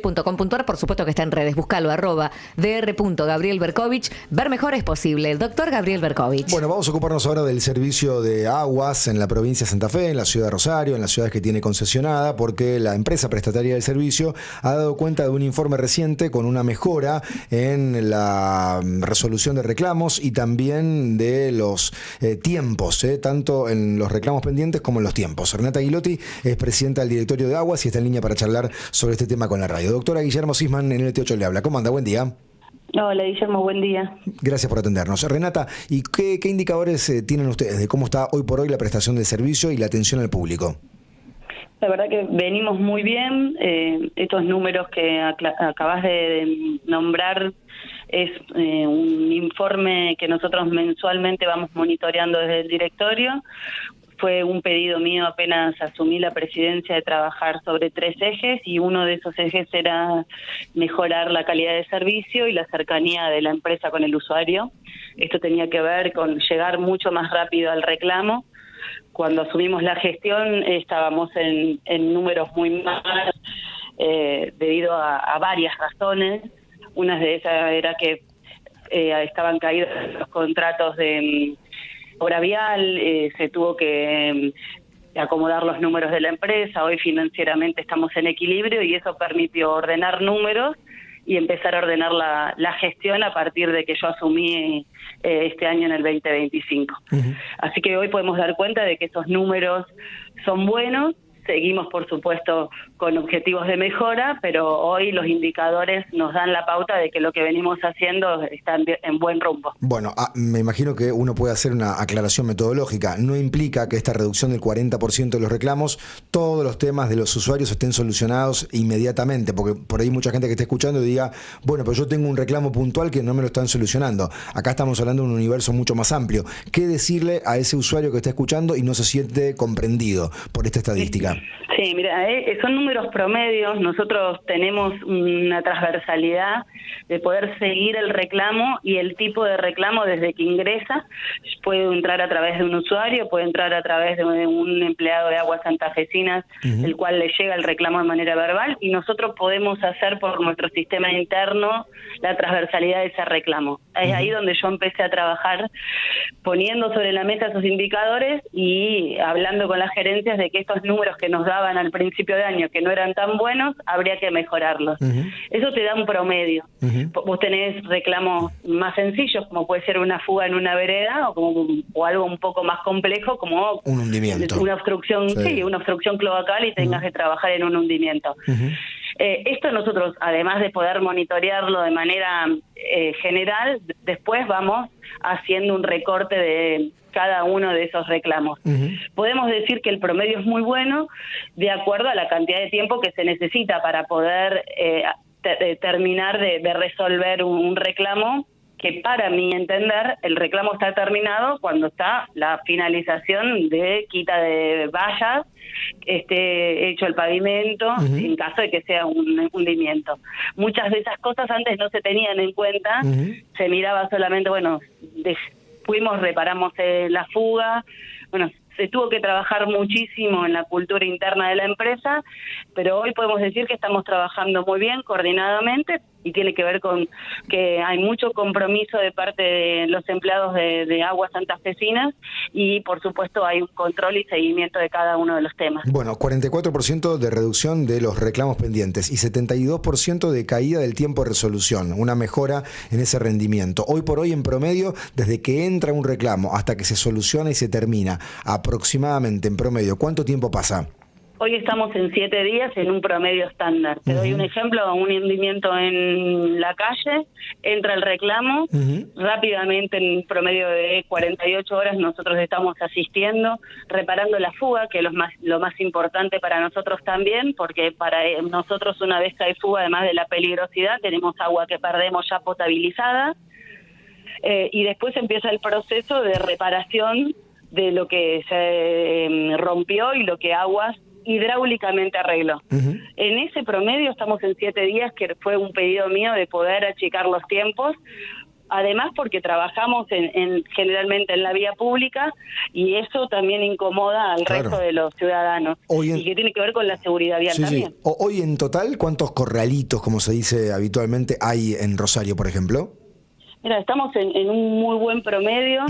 .com.ar, por supuesto que está en redes, búscalo, @dr.gabriel.berkovich. Ver mejor es posible. El doctor Gabriel Berkovich. Bueno, vamos a ocuparnos ahora del servicio de aguas en la provincia de Santa Fe, en la ciudad de Rosario, en las ciudades que tiene concesionada, porque la empresa prestataria del servicio ha dado cuenta de un informe reciente con una mejora en la resolución de reclamos y también de los tiempos, tanto en los reclamos pendientes como en los tiempos. Renata Guilotti es presidenta del directorio de aguas y está en línea para charlar sobre este tema con la radio. Doctora Guillermo Sisman en el T8 le habla. ¿Cómo anda? Buen día. Hola, Guillermo, buen día. Gracias por atendernos. Renata, ¿y qué indicadores tienen ustedes de cómo está hoy por hoy la prestación del servicio y la atención al público? La verdad que venimos muy bien. Estos números que acabas de nombrar es un informe que nosotros mensualmente vamos monitoreando desde el directorio. Fue un pedido mío apenas asumí la presidencia de trabajar sobre 3 ejes y uno de esos ejes era mejorar la calidad de servicio y la cercanía de la empresa con el usuario. Esto tenía que ver con llegar mucho más rápido al reclamo. Cuando asumimos la gestión estábamos en números muy malos debido a varias razones. Una de esas era que estaban caídos los contratos de obra vial, se tuvo que acomodar los números de la empresa. Hoy financieramente estamos en equilibrio y eso permitió ordenar números y empezar a ordenar la gestión a partir de que yo asumí este año en el 2025. Uh-huh. Así que hoy podemos dar cuenta de que esos números son buenos. Seguimos, por supuesto, con objetivos de mejora, pero hoy los indicadores nos dan la pauta de que lo que venimos haciendo está en buen rumbo. Bueno, me imagino que uno puede hacer una aclaración metodológica. No implica que esta reducción del 40% de los reclamos, todos los temas de los usuarios estén solucionados inmediatamente, porque por ahí mucha gente que esté escuchando diga, bueno, pero yo tengo un reclamo puntual que no me lo están solucionando. Acá estamos hablando de un universo mucho más amplio. ¿Qué decirle a ese usuario que está escuchando y no se siente comprendido por esta estadística? Sí, mira, son números promedios. Nosotros tenemos una transversalidad de poder seguir el reclamo y el tipo de reclamo desde que ingresa. Puede entrar a través de un usuario, puede entrar a través de un empleado de aguas santafesinas, uh-huh, el cual le llega el reclamo de manera verbal, y nosotros podemos hacer por nuestro sistema interno la transversalidad de ese reclamo. Es ahí donde yo empecé a trabajar, poniendo sobre la mesa esos indicadores y hablando con las gerencias de que estos números que nos daban al principio de año, que no eran tan buenos, habría que mejorarlos. Uh-huh. Eso te da un promedio. Uh-huh. Vos tenés reclamos más sencillos, como puede ser una fuga en una vereda, o algo un poco más complejo, como un hundimiento, una obstrucción, sí, una obstrucción cloacal y tengas que trabajar en un hundimiento. Uh-huh. Esto nosotros, además de poder monitorearlo de manera general, después vamos haciendo un recorte de cada uno de esos reclamos. Uh-huh. Podemos decir que el promedio es muy bueno de acuerdo a la cantidad de tiempo que se necesita para poder terminar de resolver un reclamo, que para mi entender el reclamo está terminado cuando está la finalización de quita de vallas, esté hecho el pavimento, uh-huh, en caso de que sea un hundimiento. Muchas de esas cosas antes no se tenían en cuenta, uh-huh, se miraba solamente, bueno, reparamos la fuga, bueno, se tuvo que trabajar muchísimo en la cultura interna de la empresa, pero hoy podemos decir que estamos trabajando muy bien, coordinadamente, y tiene que ver con que hay mucho compromiso de parte de los empleados de aguas santafesinas y, por supuesto, hay un control y seguimiento de cada uno de los temas. Bueno, 44% de reducción de los reclamos pendientes y 72% de caída del tiempo de resolución, una mejora en ese rendimiento. Hoy por hoy, en promedio, desde que entra un reclamo hasta que se soluciona y se termina, aproximadamente en promedio, ¿cuánto tiempo pasa? Hoy estamos en 7 días en un promedio estándar. Te doy un ejemplo, un hundimiento en la calle, entra el reclamo, uh-huh, rápidamente en promedio de 48 horas nosotros estamos asistiendo, reparando la fuga, que es lo más importante para nosotros también, porque para nosotros una vez que hay fuga, además de la peligrosidad, tenemos agua que perdemos ya potabilizada, y después empieza el proceso de reparación de lo que se rompió y lo que aguas hidráulicamente arregló. Uh-huh. En ese promedio estamos en 7 días, que fue un pedido mío de poder achicar los tiempos, Además, porque trabajamos generalmente en la vía pública y eso también incomoda al resto de los ciudadanos. Y que tiene que ver con la seguridad vial también. Sí. Hoy en total, ¿cuántos corralitos, como se dice habitualmente, hay en Rosario, por ejemplo? Mira, estamos en un muy buen promedio.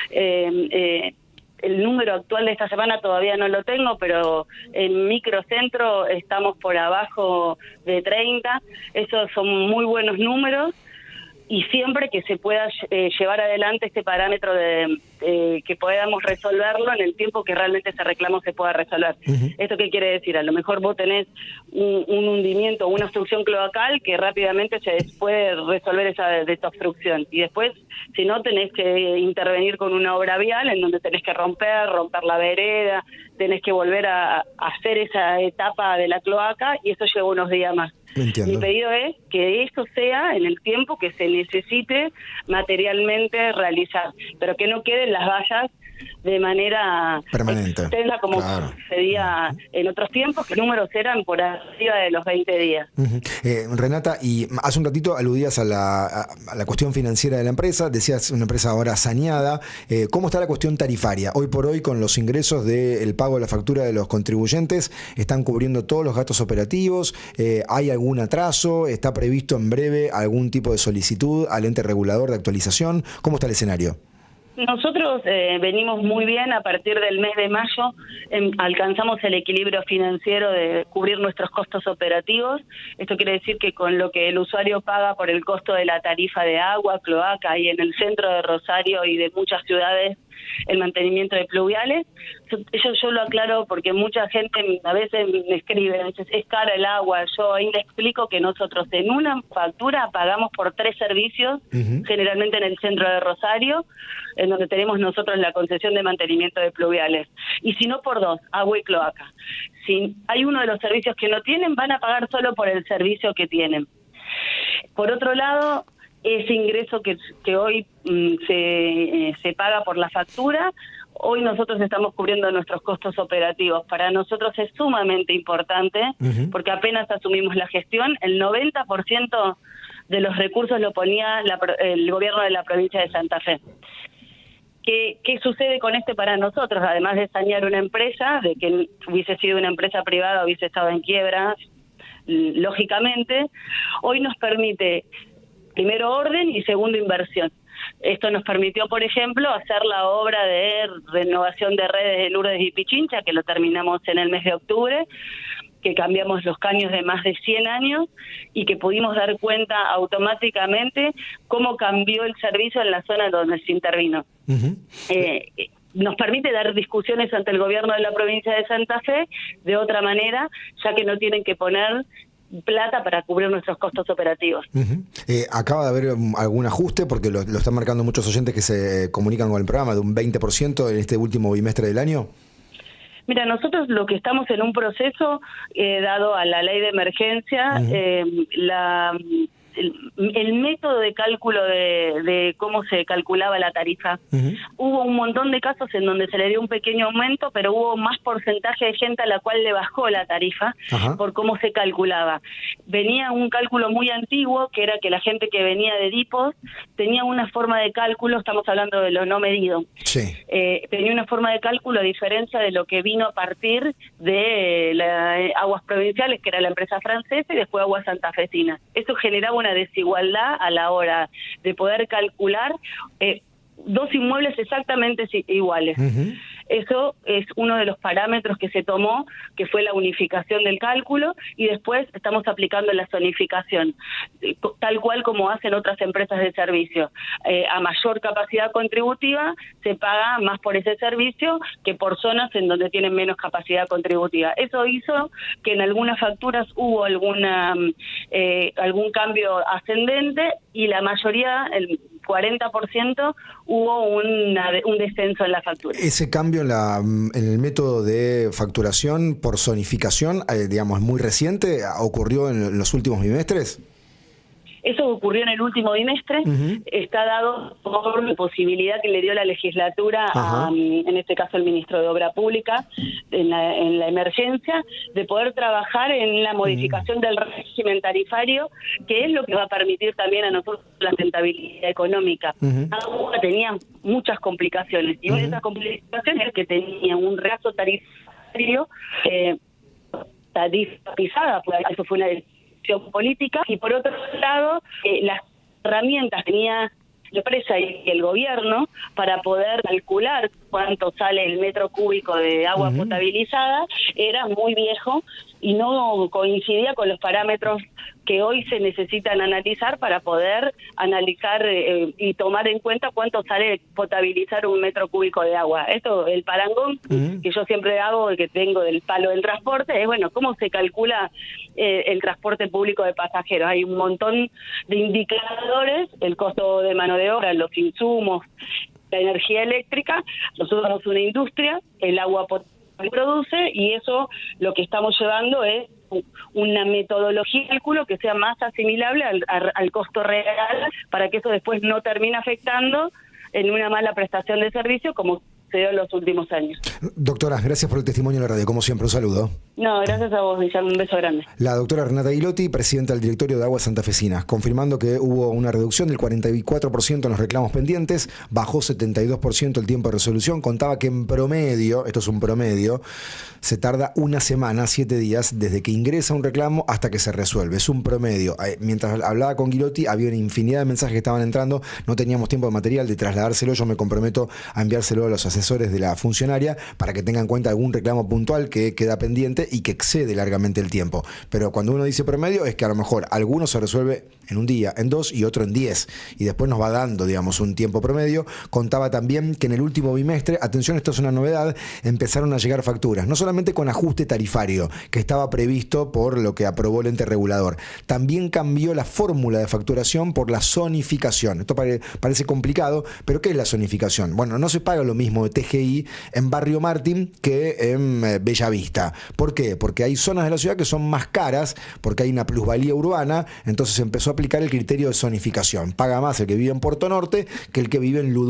El número actual de esta semana todavía no lo tengo, pero en microcentro estamos por abajo de 30. Esos son muy buenos números. Y siempre que se pueda llevar adelante este parámetro de que podamos resolverlo en el tiempo que realmente ese reclamo se pueda resolver. Uh-huh. ¿Esto qué quiere decir? A lo mejor vos tenés un hundimiento o una obstrucción cloacal que rápidamente se puede resolver esa obstrucción. Y después, si no, tenés que intervenir con una obra vial en donde tenés que romper la vereda, tenés que volver a hacer esa etapa de la cloaca y eso lleva unos días más. Entiendo. Mi pedido es que esto sea en el tiempo que se necesite materialmente realizar, pero que no queden las vallas de manera permanente, extensa como sucedía en otros tiempos, que los números eran por arriba de los 20 días. Uh-huh. Renata, y hace un ratito aludías a la cuestión financiera de la empresa, decías una empresa ahora saneada. ¿Cómo está la cuestión tarifaria? Hoy por hoy, con los ingresos del pago de la factura de los contribuyentes, ¿están cubriendo todos los gastos operativos? ¿Hay algún atraso? ¿Está previsto en breve algún tipo de solicitud al ente regulador de actualización? ¿Cómo está el escenario? Nosotros venimos muy bien. A partir del mes de mayo alcanzamos el equilibrio financiero de cubrir nuestros costos operativos. Esto quiere decir que con lo que el usuario paga por el costo de la tarifa de agua, cloaca y en el centro de Rosario y de muchas ciudades el mantenimiento de pluviales. Eso yo lo aclaro porque mucha gente a veces me escribe, dice, es cara el agua. Yo ahí le explico que nosotros en una factura pagamos por 3 servicios, uh-huh, generalmente en el centro de Rosario, en donde tenemos nosotros la concesión de mantenimiento de pluviales. Y si no, por 2, agua y cloaca. Si hay uno de los servicios que no tienen, van a pagar solo por el servicio que tienen. Por otro lado, ese ingreso que hoy se paga por la factura, hoy nosotros estamos cubriendo nuestros costos operativos. Para nosotros es sumamente importante, uh-huh, porque apenas asumimos la gestión, el 90% de los recursos lo ponía el gobierno de la provincia de Santa Fe. ¿Qué sucede con para nosotros? Además de sanear una empresa, de que hubiese sido una empresa privada, hubiese estado en quiebra, lógicamente, hoy nos permite primero orden y segundo inversión. Esto nos permitió, por ejemplo, hacer la obra de renovación de redes de Lourdes y Pichincha, que lo terminamos en el mes de octubre, que cambiamos los caños de más de 100 años y que pudimos dar cuenta automáticamente cómo cambió el servicio en la zona donde se intervino. Uh-huh. Nos permite dar discusiones ante el gobierno de la provincia de Santa Fe de otra manera, ya que no tienen que poner plata para cubrir nuestros costos operativos. Uh-huh. Acaba de haber algún ajuste, porque lo están marcando muchos oyentes que se comunican con el programa, de un 20% en este último bimestre del año. Mira, nosotros lo que estamos en un proceso, dado a la ley de emergencia, uh-huh, el método de cálculo de cómo se calculaba la tarifa. Uh-huh. Hubo un montón de casos en donde se le dio un pequeño aumento, pero hubo más porcentaje de gente a la cual le bajó la tarifa, uh-huh, por cómo se calculaba. Venía un cálculo muy antiguo, que era que la gente que venía de DIPOS tenía una forma de cálculo, estamos hablando de lo no medido. Sí. Tenía una forma de cálculo a diferencia de lo que vino a partir de Aguas Provinciales, que era la empresa francesa, y después Aguas Santafesinas. Eso generaba una desigualdad a la hora de poder calcular 2 inmuebles exactamente iguales. Uh-huh. Eso es uno de los parámetros que se tomó, que fue la unificación del cálculo, y después estamos aplicando la zonificación, tal cual como hacen otras empresas de servicio. A mayor capacidad contributiva se paga más por ese servicio que por zonas en donde tienen menos capacidad contributiva. Eso hizo que en algunas facturas hubo algún cambio ascendente, y la mayoría, el 40%, hubo un descenso en la factura. Ese cambio en el método de facturación por zonificación, digamos, muy reciente, ¿ocurrió en los últimos bimestres? Eso ocurrió en el último bimestre, está dado por la posibilidad que le dio la legislatura, en este caso el ministro de Obra Pública, en la emergencia, de poder trabajar en la modificación del régimen tarifario, que es lo que va a permitir también a nosotros la rentabilidad económica. Agua tenía muchas complicaciones, y una de esas complicaciones es que tenía un reazo tarifario tarifa pisada, pues eso fue una decisión política, y por otro lado, las herramientas que tenía la empresa y el gobierno para poder calcular cuánto sale el metro cúbico de agua potabilizada era muy viejo y no coincidía con los parámetros que hoy se necesitan analizar para poder analizar y tomar en cuenta cuánto sale potabilizar un metro cúbico de agua. Esto, el parangón que yo siempre hago, que tengo del palo del transporte, es bueno, ¿cómo se calcula el transporte público de pasajeros? Hay un montón de indicadores, el costo de mano de obra, los insumos, la energía eléctrica. Nosotros somos una industria, el agua potable produce, y eso lo que estamos llevando es una metodología de cálculo que sea más asimilable al costo real, para que eso después no termine afectando en una mala prestación de servicio como se dio en los últimos años. Doctora, gracias por el testimonio en la radio, como siempre, un saludo. No, gracias a vos, Guillermo, un beso grande. La doctora Renata Guilotti, presidenta del directorio de Aguas Santafesinas, confirmando que hubo una reducción del 44% en los reclamos pendientes, bajó 72% el tiempo de resolución, contaba que en promedio, esto es un promedio, se tarda una semana, 7 días, desde que ingresa un reclamo hasta que se resuelve, es un promedio. Mientras hablaba con Guilotti, había una infinidad de mensajes que estaban entrando, no teníamos tiempo de material de trasladárselo, yo me comprometo a enviárselo a los asesores de la funcionaria para que tengan en cuenta algún reclamo puntual que queda pendiente y que excede largamente el tiempo. Pero cuando uno dice promedio es que a lo mejor alguno se resuelve en un día, en 2 y otro en 10, y después nos va dando, digamos, un tiempo promedio. Contaba también que en el último bimestre, atención, esto es una novedad, empezaron a llegar facturas, no solamente con ajuste tarifario, que estaba previsto por lo que aprobó el ente regulador, también cambió la fórmula de facturación por la zonificación. Esto parece complicado, pero ¿qué es la zonificación? Bueno, no se paga lo mismo de TGI en Barrio Martín que en Bellavista. ¿Por qué? Porque hay zonas de la ciudad que son más caras, porque hay una plusvalía urbana, entonces empezó a aplicar el criterio de zonificación. Paga más el que vive en Puerto Norte que el que vive en Ludueña.